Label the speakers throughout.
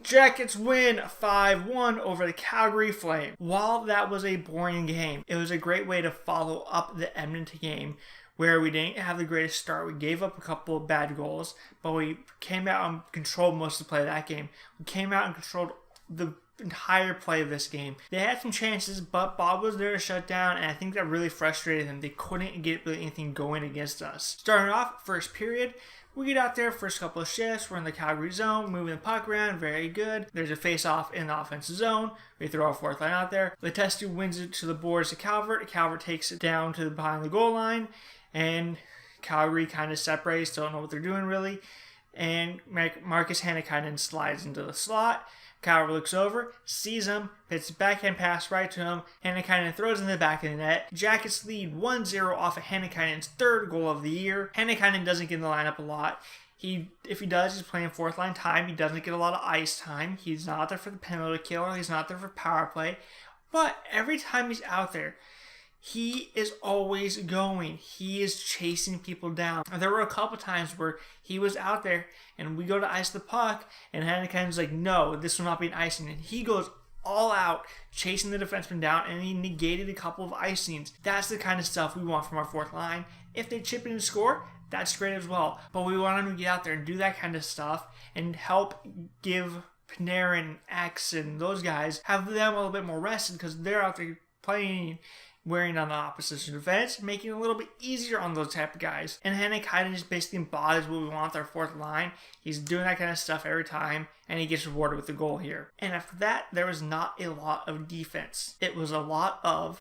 Speaker 1: Jackets win 5-1 over the Calgary Flames. While that was a boring game, it was a great way to follow up the Edmonton game where we didn't have the greatest start. We gave up a couple of bad goals, but we came out and controlled most of the play of that game. We came out and controlled the entire play of this game. They had some chances, but Bob was there to shut down, and I think that really frustrated them. They couldn't get really anything going against us. Starting off, first period, we get out there, first couple of shifts, we're in the Calgary zone, moving the puck around, very good. There's a face-off in the offensive zone. We throw our fourth line out there. Letestu wins it to the boards to Calvert. Calvert takes it down to behind the goal line, and Calgary kind of separates, don't know what they're doing really. And Marcus Hannikainen slides into the slot. Calvert looks over, sees him, hits a backhand pass right to him. Hannikainen throws in the back of the net. Jackets lead 1-0 off of Hannikainen's third goal of the year. Hannikainen doesn't get in the lineup a lot. If he does, he's playing fourth line time. He doesn't get a lot of ice time. He's not there for the penalty kill. He's not there for power play. But every time he's out there, he is always going. He is chasing people down. There were a couple times where he was out there and we go to ice the puck and Hannikainen's like, no, this will not be an icing. And he goes all out chasing the defenseman down and he negated a couple of icings. That's the kind of stuff we want from our fourth line. If they chip in and score, that's great as well. But we want them to get out there and do that kind of stuff and help give Panarin, X, and those guys, have them a little bit more rested because they're out there playing, wearing on the opposition defense, making it a little bit easier on those type of guys. And Hannikainen just basically embodies what we want with our fourth line. He's doing that kind of stuff every time, and he gets rewarded with the goal here. And after that, there was not a lot of defense. It was a lot of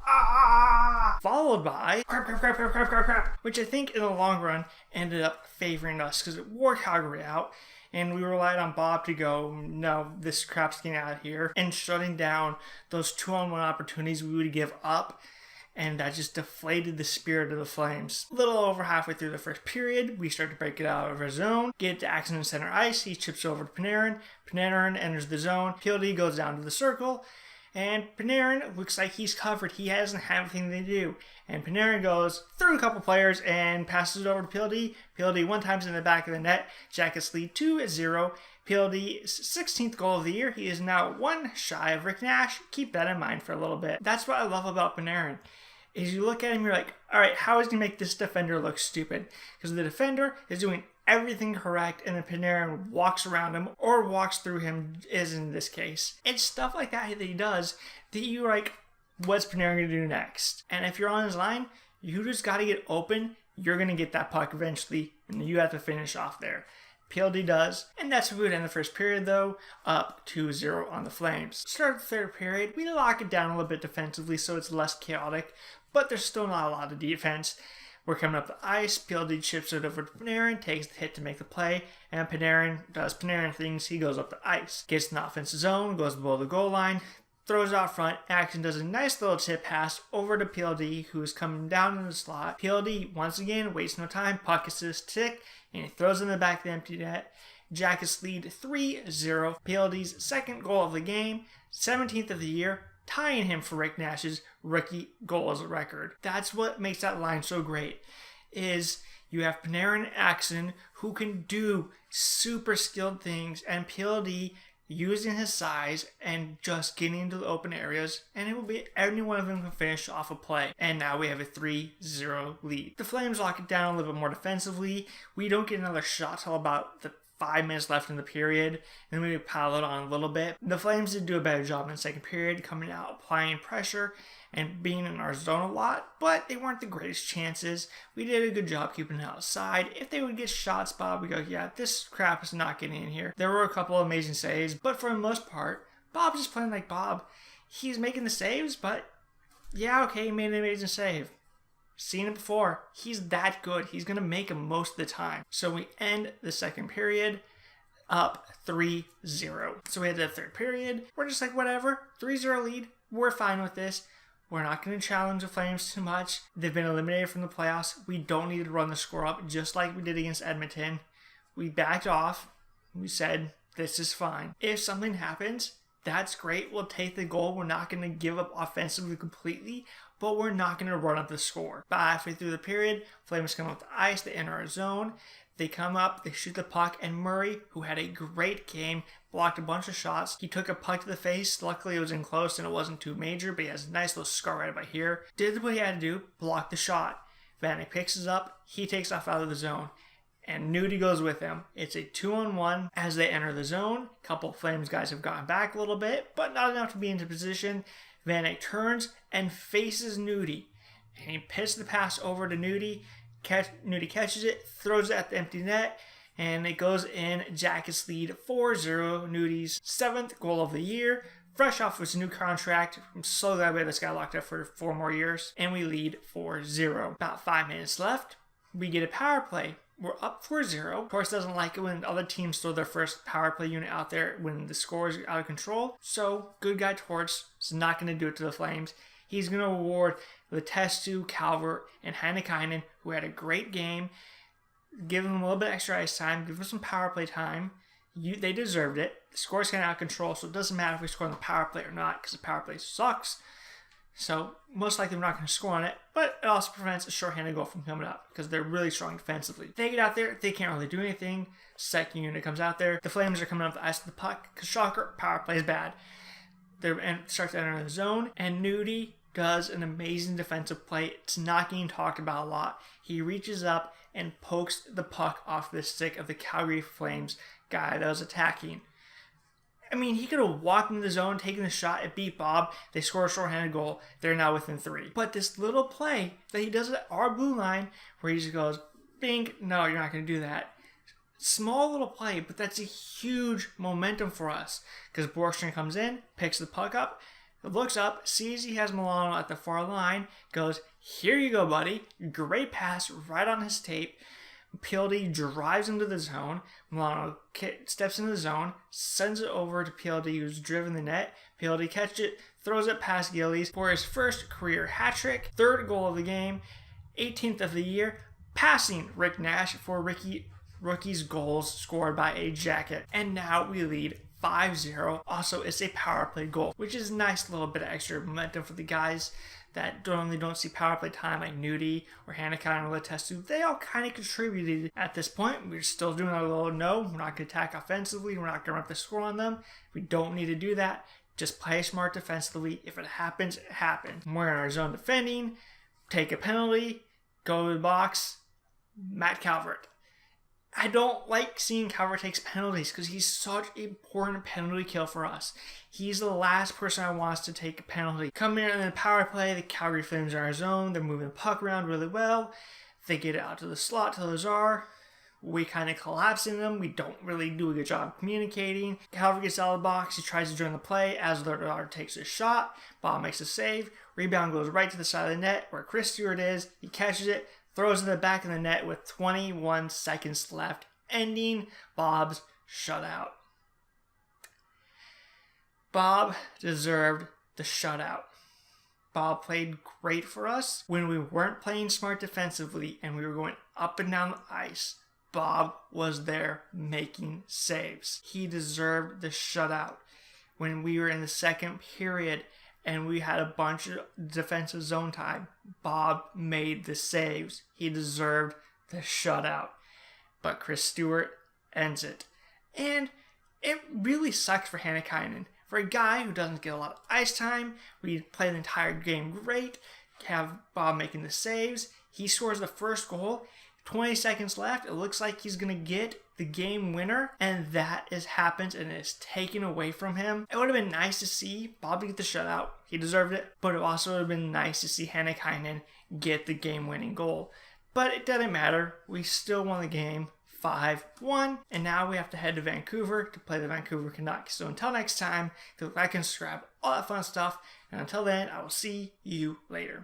Speaker 1: followed by crap, which I think in the long run ended up favoring us because it wore Calgary out. And we relied on Bob to go, no, this crap's getting out of here, and shutting down those 2-on-1 opportunities we would give up. And that just deflated the spirit of the Flames. A little over halfway through the first period, we start to break it out of our zone. Get it to Axon in center ice. He chips over to Panarin. Panarin enters the zone. PLD goes down to the circle. And Panarin looks like he's covered. He doesn't have anything to do. And Panarin goes through a couple players and passes it over to PLD. PLD one time's in the back of the net. Jackets lead 2-0. PLD's 16th goal of the year. He is now one shy of Rick Nash. Keep that in mind for a little bit. That's what I love about Panarin. Is you look at him, you're like, all right, how is he make this defender look stupid? Because the defender is doing everything correct, and then Panarin walks around him or walks through him, is in this case. It's stuff like that he does that you're like, what's Panarin going to do next? And if you're on his line, you just got to get open. You're going to get that puck eventually, and you have to finish off there. PLD does, and that's where we would end the first period though, up 2-0 on the Flames. Start of the third period, we lock it down a little bit defensively so it's less chaotic, but there's still not a lot of defense. We're coming up the ice, PLD chips it over to Panarin, takes the hit to make the play, and Panarin does Panarin things, he goes up the ice. Gets in the offensive zone, goes below the goal line, throws it out front. Action does a nice little tip pass over to PLD, who is coming down in the slot. PLD, once again, wastes no time, puck is his tick, and he throws it in the back of the empty net. Jackets lead 3-0. PLD's second goal of the game, 17th of the year, tying him for Rick Nash's rookie goals record. That's what makes that line so great, is you have Panarin and Axon who can do super skilled things, and PLD using his size and just getting into the open areas, and it will be any one of them can finish off a play. And now we have a 3-0 lead. The Flames lock it down a little bit more defensively. We don't get another shot till about the 5 minutes left in the period, and then we pile it on a little bit. The Flames did do a better job in the second period, coming out, applying pressure, and being in our zone a lot, but they weren't the greatest chances. We did a good job keeping it outside. If they would get shots, Bob would go, yeah, this crap is not getting in here. There were a couple of amazing saves, but for the most part, Bob's just playing like Bob. He's making the saves, but yeah, okay, he made an amazing save. Seen it before. He's that good. He's going to make them most of the time. So we end the second period up 3-0. So we had the third period. We're just like, whatever. 3-0 lead. We're fine with this. We're not going to challenge the Flames too much. They've been eliminated from the playoffs. We don't need to run the score up just like we did against Edmonton. We backed off. We said, this is fine. If something happens, that's great. We'll take the goal. We're not going to give up offensively completely, but we're not going to run up the score. But halfway through the period, Flames come up the ice. They enter our zone. They come up, they shoot the puck, and Murray, who had a great game, blocked a bunch of shots. He took a puck to the face. Luckily, it was in close and it wasn't too major, but he has a nice little scar right about here. Did what he had to do, blocked the shot. Vanek picks it up, he takes off out of the zone, and Nudie goes with him. It's a 2-on-1 as they enter the zone. A couple Flames guys have gotten back a little bit, but not enough to be into position. Vanek turns and faces Nudie, and he pits the pass over to Nudie. Nudie catches it, throws it at the empty net, and it goes in. Jackets lead 4-0. Nudie's 7th goal of the year. Fresh off his new contract. I'm so glad we had this guy locked up for 4 more years. And we lead 4-0. About 5 minutes left. We get a power play. We're up 4-0. Of course, doesn't like it when other teams throw their first power play unit out there when the score is out of control. So, good guy Torts is not going to do it to the Flames. He's going to award the Testu, Calvert, and Hannikainen, who had a great game. Give them a little bit extra ice time. Give them some power play time. They deserved it. The score's kind of out of control, so it doesn't matter if we score on the power play or not, because the power play sucks. So, most likely we're not going to score on it, but it also prevents a shorthanded goal from coming up, because they're really strong defensively. They get out there, they can't really do anything. Second unit comes out there. The Flames are coming up the ice with the puck, because shocker, power play is bad. They start to enter the zone, and Nudie does an amazing defensive play. It's not getting talked about a lot. He reaches up and pokes the puck off the stick of the Calgary Flames guy that was attacking. I mean, he could have walked into the zone, taken the shot, it beat Bob. They score a shorthanded goal. They're now within 3. But this little play that he does at our blue line, where he just goes, bing, no, you're not going to do that. Small little play, but that's a huge momentum for us. Because Borgström comes in, picks the puck up, looks up, sees he has Milano at the far line, goes, here you go, buddy. Great pass right on his tape. PLD drives into the zone. Milano steps into the zone, sends it over to PLD, who's driven the net. PLD catches it, throws it past Gillies for his first career hat trick, 3rd goal of the game, 18th of the year, passing Rick Nash for rookie's goals scored by a Jacket. And now we lead 5-0. Also, it's a power play goal, which is a nice little bit of extra momentum for the guys that normally don't see power play time, like Nudie or Hannikainen or Letestu. They all kind of contributed at this point. We're still doing our little no. We're not going to attack offensively. We're not going to run up the score on them. We don't need to do that. Just play smart defensively. If it happens, it happens. We're in our zone defending. Take a penalty. Go to the box. Matt Calvert. I don't like seeing Calvert takes penalties because he's such an important penalty kill for us. He's the last person I want us to take a penalty. Coming in the power play, the Calgary Flames are in our zone. They're moving the puck around really well. They get it out to the slot to Lazar. We kind of collapse in them. We don't really do a good job of communicating. Calvert gets out of the box. He tries to join the play as Lazar takes a shot. Bob makes a save. Rebound goes right to the side of the net where Chris Stewart is. He catches it. Throws it in the back of the net with 21 seconds left, ending Bob's shutout. Bob deserved the shutout. Bob played great for us when we weren't playing smart defensively and we were going up and down the ice. Bob was there making saves. He deserved the shutout. When we were in the second period and we had a bunch of defensive zone time, Bob made the saves. He deserved the shutout. But Chris Stewart ends it. And it really sucks for Hannikainen. For a guy who doesn't get a lot of ice time, we play the entire game great, have Bob making the saves. He scores the first goal. 20 seconds left. It looks like he's going to get the game winner, and that happens and it's taken away from him. It would have been nice to see Bob get the shutout. He deserved it, but it also would have been nice to see Hannikainen get the game-winning goal. But it doesn't matter. We still won the game 5-1, and now we have to head to Vancouver to play the Vancouver Canucks. So until next time, like and subscribe, all that fun stuff, and until then, I will see you later.